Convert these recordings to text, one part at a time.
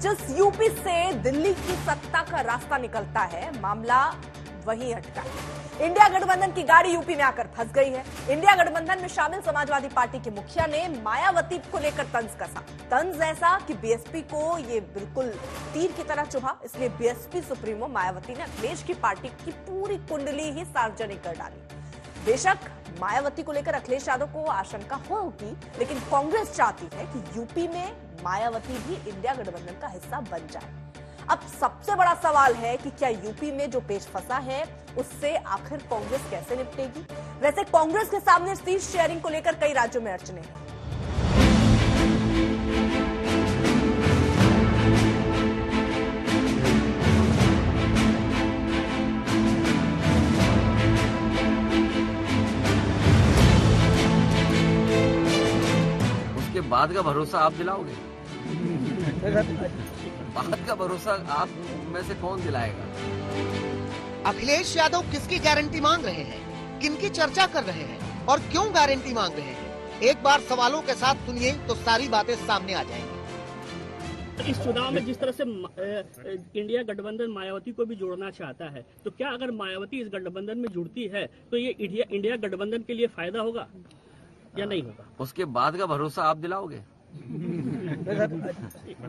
जिस यूपी से दिल्ली की सत्ता का रास्ता निकलता है, मामला वहीं अटका है। इंडिया गठबंधन की गाड़ी यूपी में आकर फंस गई है। इंडिया गठबंधन में शामिल समाजवादी पार्टी के मुखिया ने मायावती को लेकर तंज कसा। तंज ऐसा कि बीएसपी को ये बिल्कुल तीर की तरह चुभा। इसलिए बीएसपी सुप्रीमो मायावती ने अखिलेश की पार्टी की पूरी कुंडली ही सार्वजनिक कर डाली। बेशक मायावती को लेकर अखिलेश यादव को आशंका होगी, लेकिन कांग्रेस चाहती है कि यूपी में मायावती भी इंडिया गठबंधन का हिस्सा बन जाए। अब सबसे बड़ा सवाल है कि क्या यूपी में जो पेच फंसा है उससे आखिर कांग्रेस कैसे निपटेगी। वैसे कांग्रेस के सामने सीट शेयरिंग को लेकर कई राज्यों में अड़चने हैं। उसके बाद का भरोसा आप दिलाओगे? बाद का भरोसा आप में से कौन दिलाएगा? अखिलेश यादव किसकी गारंटी मांग रहे हैं, किनकी चर्चा कर रहे हैं और क्यों गारंटी मांग रहे हैं? एक बार सवालों के साथ सुनिए तो सारी बातें सामने आ जाएंगी। इस चुनाव में जिस तरह से इंडिया गठबंधन मायावती को भी जोड़ना चाहता है, तो क्या अगर मायावती इस गठबंधन में जुड़ती है तो ये इंडिया गठबंधन के लिए फायदा होगा या नहीं होगा? उसके बाद का भरोसा आप दिलाओगे?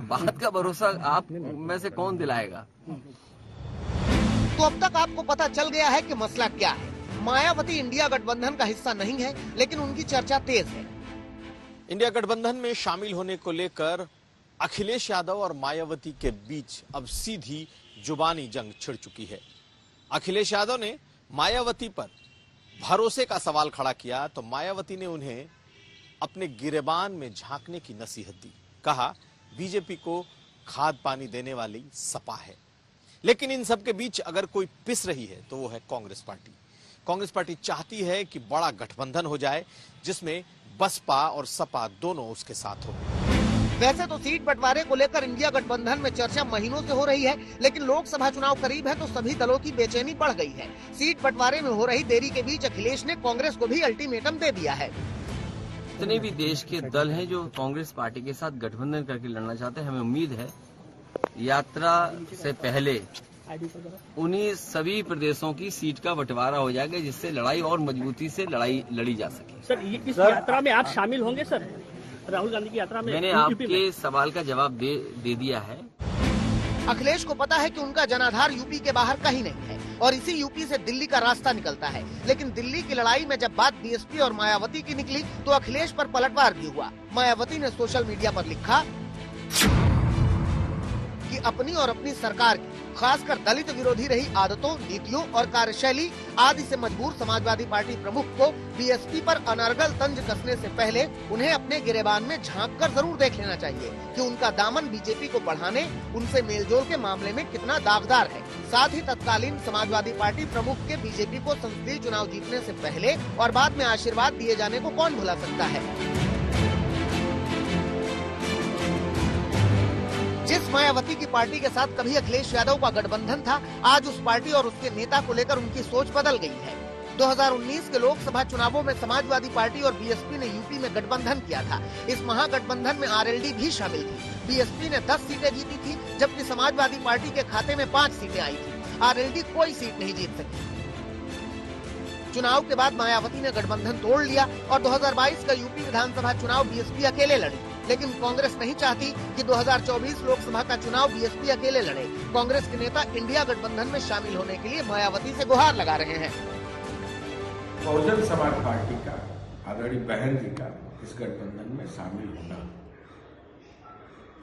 बाद का भरोसा आप में से कौन दिलाएगा? तो अब तक आपको पता चल गया है कि मसला क्या है। मायावती इंडिया गठबंधन का हिस्सा नहीं है, लेकिन उनकी चर्चा तेज है। इंडिया गठबंधन में शामिल होने को लेकर अखिलेश यादव और मायावती के बीच अब सीधी जुबानी जंग छिड़ चुकी है। अखिलेश यादव ने मायावती पर भरोसे का सवाल खड़ा किया तो मायावती ने उन्हें अपने गिरेबान में झांकने की नसीहत दी। कहा बीजेपी को खाद पानी देने वाली सपा है। लेकिन इन सब के बीच अगर कोई पिस रही है तो वो है कांग्रेस पार्टी। कांग्रेस पार्टी चाहती है कि बड़ा गठबंधन हो जाए जिसमें बसपा और सपा दोनों उसके साथ हो। वैसे तो सीट बंटवारे को लेकर इंडिया गठबंधन में चर्चा महीनों से हो रही है, लेकिन लोकसभा चुनाव करीब है तो सभी दलों की बेचैनी बढ़ गई है। सीट बंटवारे में हो रही देरी के बीच अखिलेश ने कांग्रेस को भी अल्टीमेटम दे दिया है। जितने भी देश के दल हैं जो कांग्रेस पार्टी के साथ गठबंधन करके लड़ना चाहते हैं, हमें उम्मीद है यात्रा से पहले उन्हीं सभी प्रदेशों की सीट का बंटवारा हो जाएगा, जिससे लड़ाई और मजबूती से लड़ी जा सके। सर, इस यात्रा में आप शामिल होंगे सर? राहुल गांधी की यात्रा में? मैंने आपके सवाल का जवाब दे दिया है। अखिलेश को पता है कि उनका जनाधार यूपी के बाहर कहीं नहीं है और इसी यूपी से दिल्ली का रास्ता निकलता है। लेकिन दिल्ली की लड़ाई में जब बात बीएसपी और मायावती की निकली तो अखिलेश पर पलटवार भी हुआ। मायावती ने सोशल मीडिया पर लिखा कि अपनी और अपनी सरकार की खासकर दलित विरोधी रही आदतों, नीतियों और कार्यशैली आदि से मजबूर समाजवादी पार्टी प्रमुख को बीएसपी पर अनर्गल तंज कसने से पहले उन्हें अपने गिरेबान में झांककर जरूर देख लेना चाहिए कि उनका दामन बीजेपी को बढ़ाने, उनसे मेलजोल के मामले में कितना दागदार है। साथ ही तत्कालीन समाजवादी पार्टी प्रमुख के बीजेपी को संसदीय चुनाव जीतने से पहले और बाद में आशीर्वाद दिए जाने को कौन भुला सकता है। जिस मायावती की पार्टी के साथ कभी अखिलेश यादव का गठबंधन था, आज उस पार्टी और उसके नेता को लेकर उनकी सोच बदल गई है। 2019 के लोकसभा चुनावों में समाजवादी पार्टी और बीएसपी ने यूपी में गठबंधन किया था। इस महागठबंधन में आरएलडी भी शामिल थी। बीएसपी ने 10 सीटें जीती थी, जबकि समाजवादी पार्टी के खाते में 5 सीटें आई थी। आरएलडी कोई सीट नहीं जीत सकी। चुनाव के बाद मायावती ने गठबंधन तोड़ लिया और 2022 का यूपी विधानसभा चुनाव बीएसपी अकेले लड़ी। लेकिन कांग्रेस नहीं चाहती कि 2024 लोकसभा का चुनाव बीएसपी अकेले लड़े। कांग्रेस के नेता इंडिया गठबंधन में शामिल होने के लिए मायावती से गुहार लगा रहे हैं। बहुजन समाज पार्टी का आदरणीय बहन जी का इस गठबंधन में शामिल होना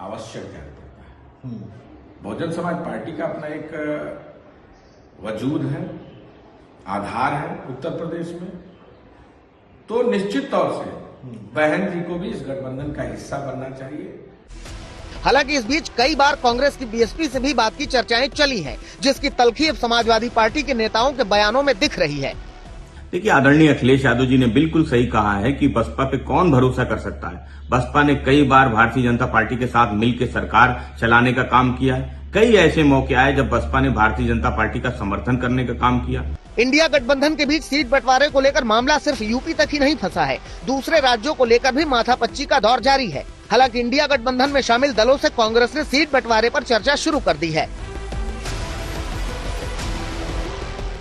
आवश्यक जान पड़ता है। बहुजन समाज पार्टी का अपना एक वजूद है, आधार है उत्तर प्रदेश में, तो निश्चित तौर से बहन जी को भी इस गठबंधन का हिस्सा बनना चाहिए। हालांकि इस बीच कई बार कांग्रेस की बीएसपी से भी बात की चर्चाएं चली हैं, जिसकी तलखी अब समाजवादी पार्टी के नेताओं के बयानों में दिख रही है। देखिए, आदरणीय अखिलेश यादव जी ने बिल्कुल सही कहा है कि बसपा पे कौन भरोसा कर सकता है। बसपा ने कई बार भारतीय जनता पार्टी के साथ मिलकर सरकार चलाने का काम किया है। कई ऐसे मौके आए जब बसपा ने भारतीय जनता पार्टी का समर्थन करने का काम किया। इंडिया गठबंधन के बीच सीट बंटवारे को लेकर मामला सिर्फ यूपी तक ही नहीं फंसा है, दूसरे राज्यों को लेकर भी माथापच्ची का दौर जारी है। हालांकि इंडिया गठबंधन में शामिल दलों से कांग्रेस ने सीट बंटवारे पर चर्चा शुरू कर दी है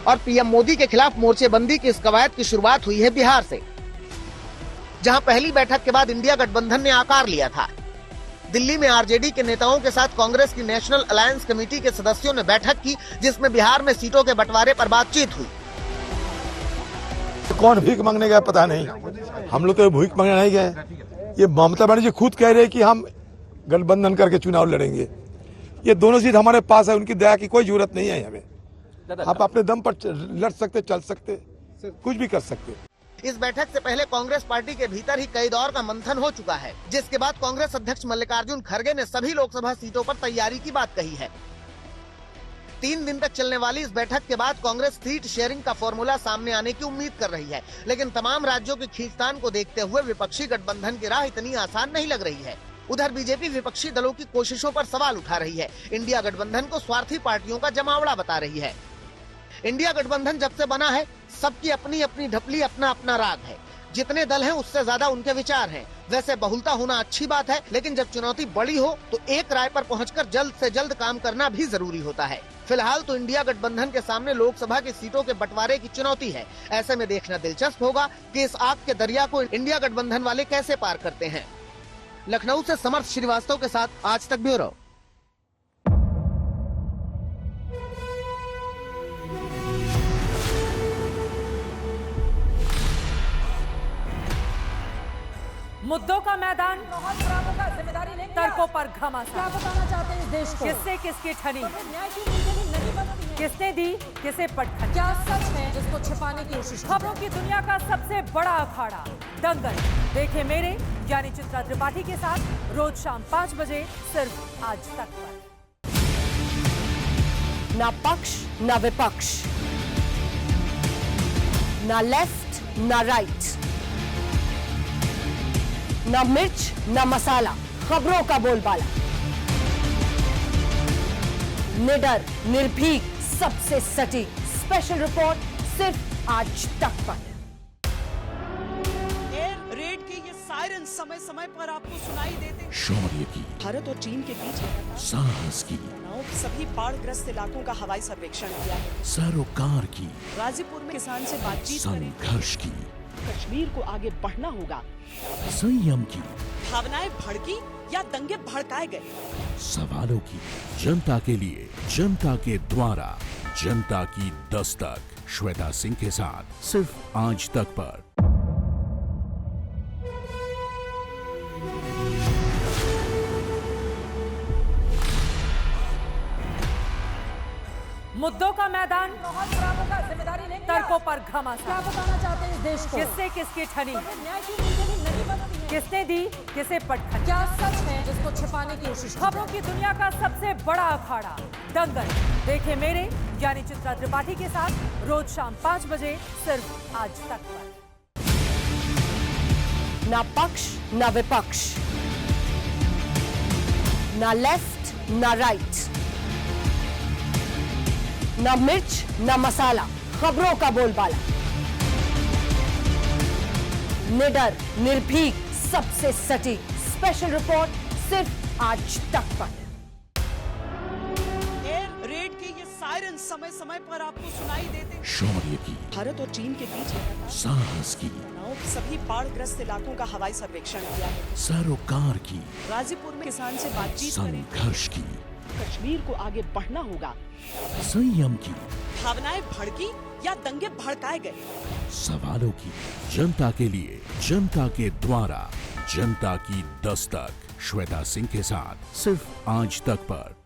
और पीएम मोदी के खिलाफ मोर्चेबंदी की इस कवायद की शुरुआत हुई है बिहार से, जहां पहली बैठक के बाद इंडिया गठबंधन ने आकार लिया था। दिल्ली में आरजेडी के नेताओं के साथ कांग्रेस की नेशनल अलायंस कमेटी के सदस्यों ने बैठक की, जिसमें बिहार में सीटों के बंटवारे पर बातचीत हुई। कौन भीख मांगने गया पता नहीं, हम लोग तो भीख मांगने नहीं गए। ये ममता बनर्जी खुद कह रहे हैं कि हम गठबंधन करके चुनाव लड़ेंगे। ये दोनों सीट हमारे पास है, उनकी दया की कोई जरूरत नहीं है हमें। आप अपने दम पर लड़ सकते, चल सकते, कुछ भी कर सकते। इस बैठक से पहले कांग्रेस पार्टी के भीतर ही कई दौर का मंथन हो चुका है, जिसके बाद कांग्रेस अध्यक्ष मल्लिकार्जुन खड़गे ने सभी लोकसभा सीटों पर तैयारी की बात कही है। 3 दिन तक चलने वाली इस बैठक के बाद कांग्रेस सीट शेयरिंग का फॉर्मूला सामने आने की उम्मीद कर रही है, लेकिन तमाम राज्यों की खींचतान को देखते हुए विपक्षी गठबंधन की राह इतनी आसान नहीं लग रही है। उधर बीजेपी विपक्षी दलों की कोशिशों पर सवाल उठा रही है। इंडिया गठबंधन को स्वार्थी पार्टियों का जमावड़ा बता रही है। इंडिया गठबंधन जब से बना है, सबकी अपनी अपनी ढपली, अपना अपना राग है। जितने दल हैं उससे ज्यादा उनके विचार हैं। वैसे बहुलता होना अच्छी बात है, लेकिन जब चुनौती बड़ी हो तो एक राय पर पहुंचकर जल्द से जल्द काम करना भी जरूरी होता है। फिलहाल तो इंडिया गठबंधन के सामने लोकसभा की सीटों के बंटवारे की चुनौती है। ऐसे में देखना दिलचस्प होगा कि इस आग के दरिया को इंडिया गठबंधन वाले कैसे पार करते हैं। लखनऊ से समर्थ श्रीवास्तव के साथ आज तक ब्यूरो। मुद्दों का मैदान, तर्कों पर घमासान। क्या बताना चाहते हैं इस देश को? किससे किसकी ठनी, किसने दी किसे पटखनी, क्या सच है जिसको छिपाने की कोशिश। खबरों की दुनिया का सबसे बड़ा अखाड़ा दंगल देखे मेरे यानी चित्रा त्रिपाठी के साथ रोज शाम 5 बजे सिर्फ आज तक पर। ना पक्ष ना विपक्ष, ना लेफ्ट ना राइट, ना मिर्च ना मसाला, खबरों का बोलबाला। निडर, निर्भीक, सबसे सटीक स्पेशल रिपोर्ट सिर्फ आज तक पर। एयर रेड के ये सायरन समय समय पर आपको सुनाई देते हैं। शौर्य की, भारत और चीन के बीच साहस की, सभी बाढ़ग्रस्त इलाकों का हवाई सर्वेक्षण किया है। सरोकार की, गाजीपुर में किसान से बातचीत करें। संघर्ष की, कश्मीर को आगे बढ़ना होगा। संयम की, भावनाएं भड़की या दंगे भड़काए गए। सवालों की, जनता के लिए, जनता के द्वारा, जनता की दस्तक। श्वेता सिंह के साथ सिर्फ आज तक पर। मुद्दों का मैदान, तर्कों पर घमासान। क्या बताना चाहते हैं इस देश को? किससे किसकी ठनी, किसने दी किसे पटखनी, क्या सच है जिसको छिपाने की कोशिश। खबरों की दुनिया का सबसे बड़ा अखाड़ा दंगल देखे मेरे यानी चित्रा त्रिपाठी के साथ रोज शाम 5 बजे सिर्फ आज तक पर। ना पक्ष ना विपक्ष, ना लेफ्ट ना राइट, ना मिर्च ना मसाला, खबरों का बोलबाला। निडर, निर्भीक, सबसे सटीक स्पेशल रिपोर्ट सिर्फ आज तक पर। एयर रेड के ये सायरन समय समय पर आपको सुनाई देते हैं। शौर्य की, भारत और चीन के बीच साहस की, सभी बाढ़ग्रस्त इलाकों का हवाई सर्वेक्षण किया है। सरोकार की, गाजीपुर में किसान से बातचीत करें। संघर्ष की, कश्मीर को आगे बढ़ना होगा। संयम की, भावनाएं भड़की या दंगे भड़काए गए। सवालों की, जनता के लिए, जनता के द्वारा, जनता की दस्तक। श्वेता सिंह के साथ सिर्फ आज तक पर।